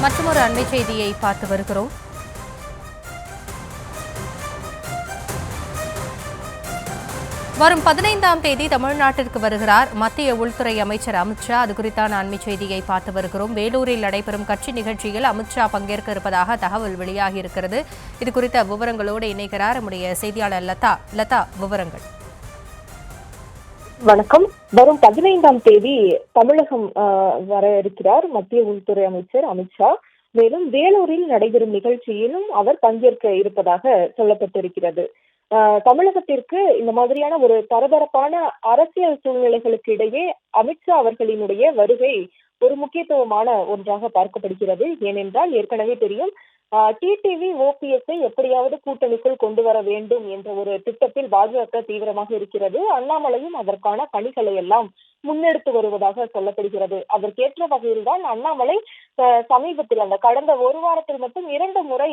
மற்றொரு அண்மை செய்தியை பார்த்து வருகிறோம். வரும் 15ஆம் தேதி தமிழ்நாட்டிற்கு வருகிறார் மத்திய உள்துறை அமைச்சர் அமித்ஷா. அது குறித்தான அண்மை செய்தியை பார்த்து வருகிறோம். வேலூரில் நடைபெறும் கட்சி நிகழ்ச்சியில் அமித்ஷா பங்கேற்க இருப்பதாக தகவல் வெளியாகியிருக்கிறது. இது குறித்த விவரங்களோடு இணைகிறார் நம்முடைய செய்தியாளர் லதா. விவரங்கள். வணக்கம். வரும் 15ஆம் தேதி தமிழகம் வர இருக்கிறார் மத்திய உள்துறை அமைச்சர் அமித்ஷா. மேலும் வேலூரில் நடைபெறும் நிகழ்ச்சியிலும் அவர் பங்கேற்க இருப்பதாக சொல்லப்பட்டிருக்கிறது. தமிழகத்திற்கு இந்த மாதிரியான ஒரு பரபரப்பான அரசியல் சூழ்நிலைகளுக்கு இடையே அமித்ஷா அவர்களினுடைய வருகை ஒரு முக்கியத்துவமான ஒன்றாக பார்க்கப்படுகிறது. ஏனென்றால் ஏற்கனவே தெரியும், டிடிவி ஓபிஎஸ்ஐ எப்படியாவது கூட்டணிக்குள் கொண்டு வர வேண்டும் என்ற ஒரு திட்டத்தில் பாஜக தீவிரமாக இருக்கிறது. அண்ணாமலையும் அதற்கான பணிகளை எல்லாம் முன்னெடுத்து வருவதாக சொல்லப்படுகிறது. அதற்கேற்ற வகையில்தான் அண்ணாமலை சமீபத்தில் அந்த கடந்த ஒரு வாரத்தில் மட்டும் 2 முறை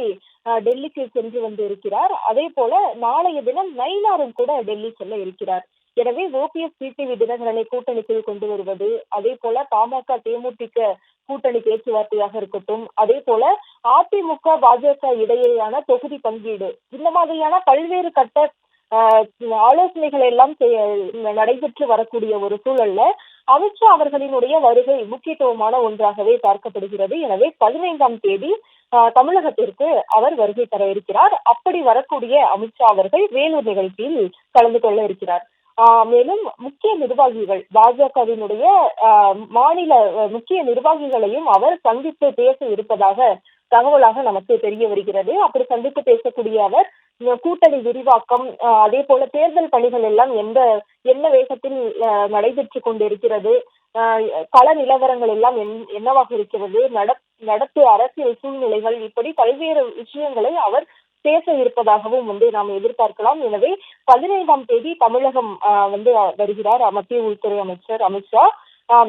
டெல்லிக்கு சென்று வந்து இருக்கிறார். அதே போல நாளைய தினம் நயினாரும் கூட டெல்லி செல்ல இருக்கிறார். எனவே ஓபிஎஸ் டிடிவி தினகரனை கூட்டணிக்குள் கொண்டு வருவது, அதே போல பாமக தேமுதிக கூட்டணி பேச்சுவார்த்தையாக இருக்கட்டும், அதே போல அதிமுக பாஜக இடையேயான தொகுதி பங்கீடு, இந்த மாதிரியான பல்வேறு கட்ட ஆலோசனைகள் எல்லாம் நடைபெற்று வரக்கூடிய ஒரு சூழல்ல அமித்ஷா அவர்களினுடைய வருகை முக்கியத்துவமான ஒன்றாகவே பார்க்கப்படுகிறது. எனவே 15ஆம் தேதி தமிழகத்திற்கு அவர் வருகை தர இருக்கிறார். அப்படி வரக்கூடிய அமித்ஷா அவர்கள் வேலூர் நிகழ்ச்சியில் கலந்து கொள்ள இருக்கிறார். மேலும் முக்கிய நிர்வாகிகள், பாஜகவினுடைய மாநில முக்கிய நிர்வாகிகளையும் அவர் சந்தித்து பேச இருப்பதாக தகவலாக நமக்கு தெரிய வருகிறது. அப்படி சந்தித்து பேசக்கூடிய அவர் கூட்டணி விரிவாக்கம், அதே போல தேர்தல் பணிகள் எல்லாம் என்ன வேகத்தில் நடைபெற்று கொண்டிருக்கிறது, கள நிலவரங்கள் எல்லாம் என்னவாக இருக்கிறது, நடப்பு அரசியல் சூழ்நிலைகள், இப்படி பல்வேறு விஷயங்களை அவர் பேச இருப்பதாகவும் நாம் எதிர்பார்க்கலாம். எனவே 15ஆம் தேதி தமிழகம் வருகிறார் மத்திய உள்துறை அமைச்சர் அமித்ஷா.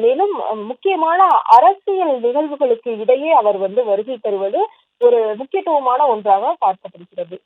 மேலும் முக்கியமான அரசியல் நிகழ்வுகளுக்கு இடையே அவர் வருகை தருவது ஒரு முக்கியத்துவமான ஒன்றாக பார்க்கப்படுகிறது.